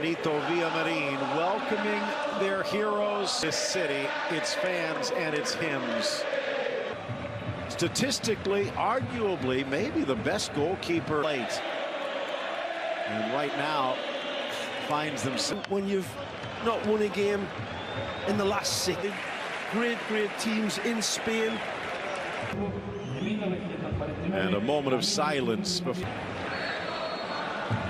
Villamarin welcoming their heroes. This city, its fans, and its hymns. Statistically, arguably, maybe the best goalkeeper late. And right now, finds themselves. When you've not won a game in the last 6, great teams in Spain. And a moment of silence before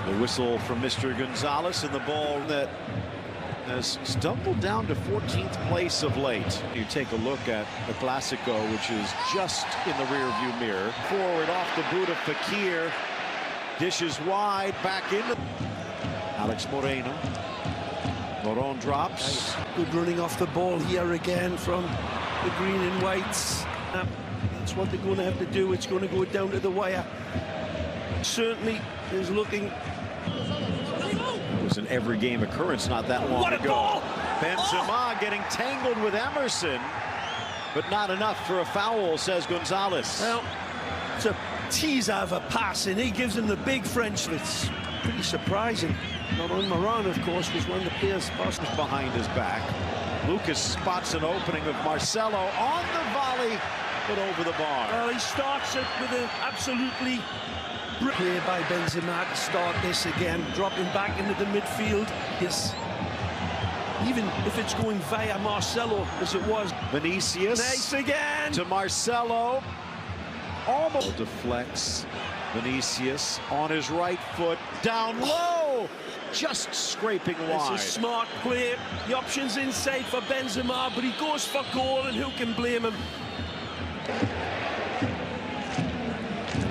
the whistle from Mr. Gonzalez, and the ball that has stumbled down to 14th place of late. You take a look at the Clásico, which is just in the rearview mirror. Forward off the boot of Fekir, dishes wide, back into Alex Moreno. Moron drops. Good running off the ball here again from the green and whites. That's what they're going to have to do. It's going to go down to the wire. Certainly is looking. It was an every game occurrence not that long what a ago. Ball. Benzema getting tangled with Emerson, but not enough for a foul, says Gonzalez. Well, it's a teaser of a pass, and he gives him the big French. It's pretty surprising. Not on Moran, of course, was one of the players behind his back. Lucas spots an opening with Marcelo on the volley, but over the bar. Well, he starts it with an absolutely play by Benzema to start this again, dropping back into the midfield. Even if it's going via Marcelo, as it was. Vinicius. Nice again. To Marcelo. Almost deflects. Vinicius on his right foot, down low, just scraping wide. It's a smart play. The option's inside for Benzema, but he goes for goal, and who can blame him?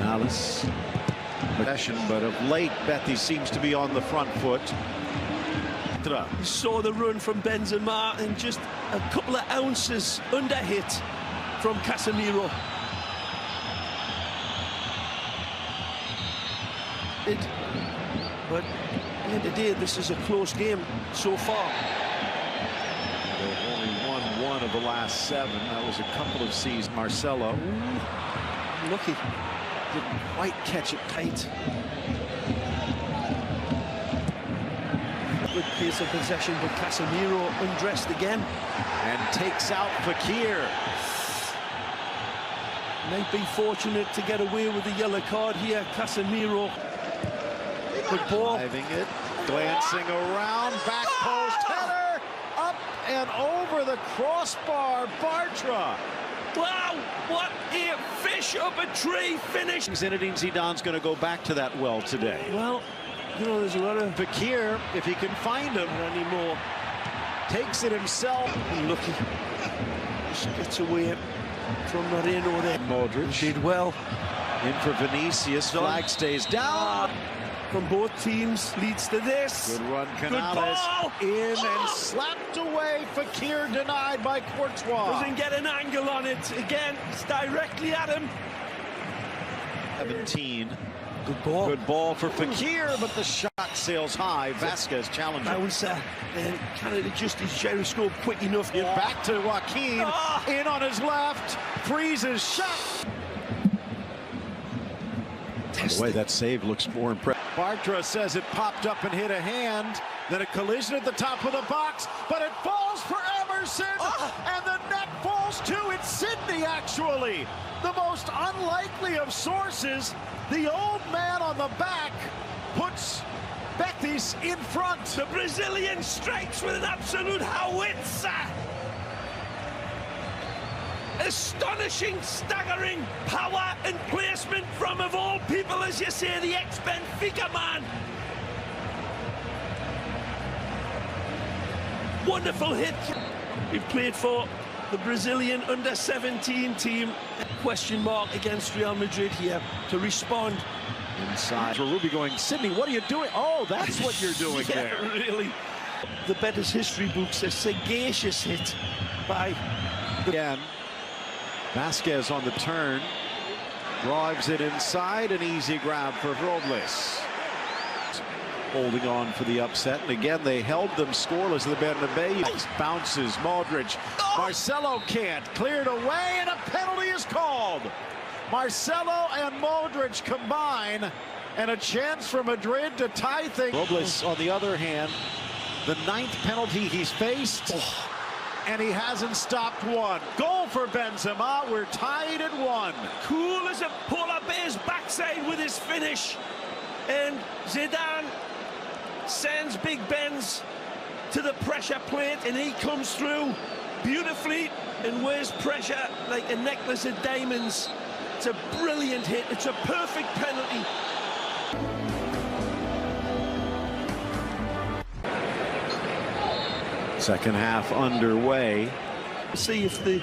Alice. Possession, but of late, Bettis seems to be on the front foot. You saw the run from Benzema, and just a couple of ounces under hit from Casemiro. But at the end of the day, this is a close game so far. They've only won 1 of the last 7. That was a couple of seasons. Marcelo. Lucky. Didn't quite catch it tight. Good piece of possession, but Casemiro undressed again. And takes out Fekir. Might be fortunate to get away with the yellow card here, Casemiro. Good ball. Driving it, glancing around, back post header, up and over the crossbar, Bartra. Wow, what a fish up a tree finish. Zinedine Zidane's going to go back to that well today. Well, you know, there's a lot of Fekir, if he can find him anymore, takes it himself. Lucky. Just gets away from Moreno there. Madridd did well. In for Vinicius, flag stays down. From both teams leads to this. Good run, Canales. In and slapped away. Fekir denied by Courtois. Doesn't get an angle on it. Again, it's directly at him. 17. Good ball. Good ball for Fekir, but the shot sails high. Vasquez challenging. Bouncer. And Canada just his gyroscope quick enough. Back to Joaquin. In on his left. Freezes shot. The way that save looks more impressive. Bartra says it popped up and hit a hand, then a collision at the top of the box, but it falls for Emerson, and the net falls too. It's Sydney, actually. The most unlikely of sources. The old man on the back puts Bettis in front. The Brazilian strikes with an absolute howitzer. Astonishing, staggering power and placement from, of all people, as you say, the ex-Benfica man. Wonderful hit. We've played for the Brazilian under-17 team. Question mark against Real Madrid here to respond. Inside. Ruby going, Sydney, what are you doing? Oh, that's what you're doing there. Really. The Bettis history books, a sagacious hit by again. Vasquez on the turn, drives it inside, an easy grab for Robles. Holding on for the upset, and again they held them scoreless at the Bernabeu. Bounces, Modric, Marcelo can't, cleared away, and a penalty is called. Marcelo and Modric combine and a chance for Madrid to tie things. Robles, on the other hand, the 9th penalty he's faced, and he hasn't stopped one. Goal for Benzema. We're tied at 1. Cool as a polar bear's backside with his finish. And Zidane sends Big Benz to the pressure plate, and he comes through beautifully and wears pressure like a necklace of diamonds. It's a brilliant hit. It's a perfect penalty. Second half underway. See if the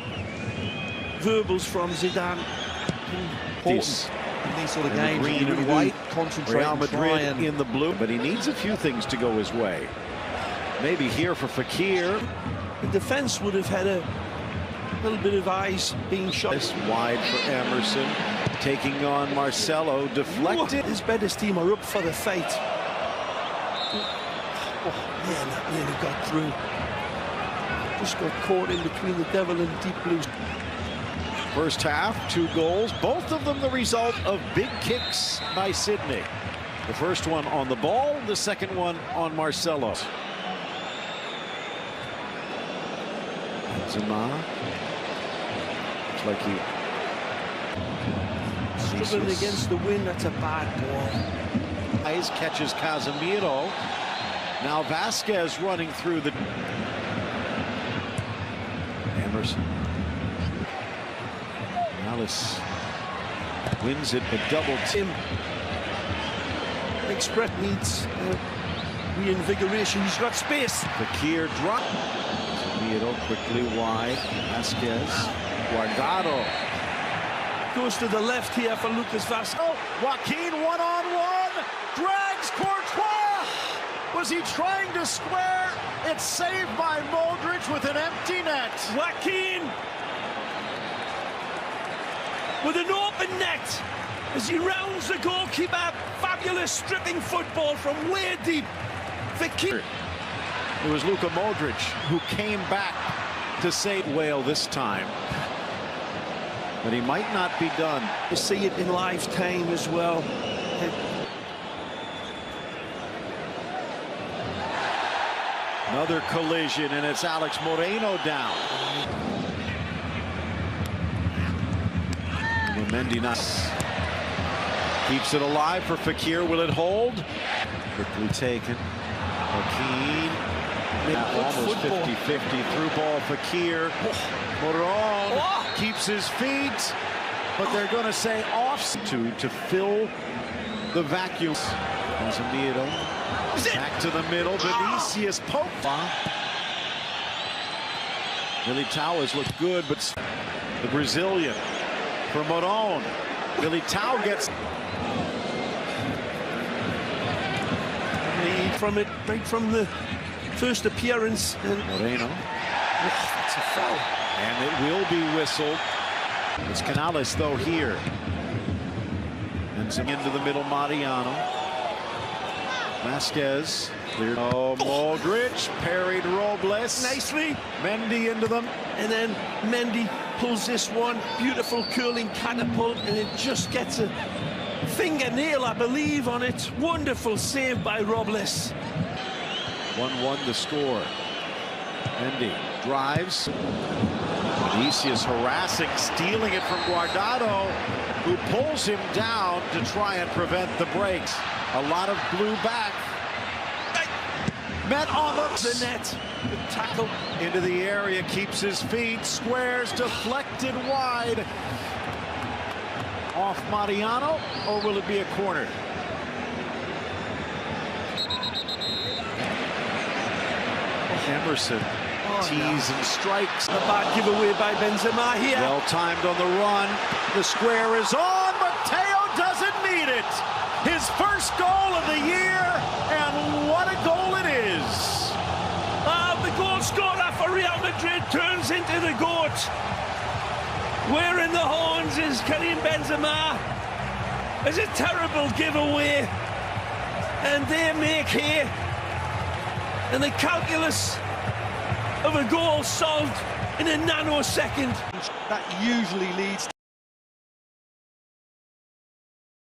verbals from Zidane. Important in these sort of games. Green and white, concentrate, Real Madrid and in the blue, but he needs a few things to go his way. Maybe here for Fekir. The defense would have had a little bit of eyes being shot. This wide for Emerson, taking on Marcelo, deflected. This Bettis team are up for the fight. Oh man, that nearly got through. Just got caught in between the devil and deep blue. First half, 2 goals, both of them the result of big kicks by Sydney. The first one on the ball, the second one on Marcelo. Benzema. Looks like he struggling against the wind. That's a bad ball. Eyes catches Casemiro. Now Vasquez running through the Emerson. Alice wins it, but double Tim. Express needs reinvigoration. He's got space. Fekir drop. Casemiro quickly wide. Vasquez. Guardado. Goes to the left here for Lucas Vasquez. Oh, Joaquin one-on-one. Drags Courtois. Was he trying to square? It's saved by Madridd with an empty net. Joaquin with an open net as he rounds the goalkeeper. Fabulous stripping football from way deep. Fekir. It was Luka Modric who came back to save Wales this time. But he might not be done. You see it in lifetime as well. Another collision, and it's Alex Moreno down. Mendy keeps it alive for Fekir. Will it hold? Quickly taken. Joaquin. Almost 50-50 through ball. Fekir. Moron keeps his feet, but they're going to say off to fill the vacuum. Casemiro back to the middle. Vinicius Pope. Militao has looked good, but the Brazilian for Moron. Militao gets lead from it right from the first appearance. And Moreno. that's a foul. And it will be whistled. It's Canales though here. And into the middle, Mariano. Vasquez. Cleared. Oh, Modric parried Robles. Nicely. Mendy into them. And then Mendy pulls this one. Beautiful curling catapult, and it just gets a fingernail, I believe, on it. Wonderful save by Robles. 1-1 the score. Mendy drives. Vinicius harassing, stealing it from Guardado, who pulls him down to try and prevent the breaks. A lot of blue back. Met on the net. Good tackle. Into the area, keeps his feet, squares, deflected wide. Off Mariano, or will it be a corner? Emerson tees and strikes. A bad giveaway by Benzema here. Well timed on the run. The square is on, but Teo doesn't need it. His first goal of the year, and what a goal it is. The goal scorer for Real Madrid turns into the GOAT. Wearing the horns is Karim Benzema. It's a terrible giveaway, and they make hay. And the calculus of a goal solved in a nanosecond. that usually leads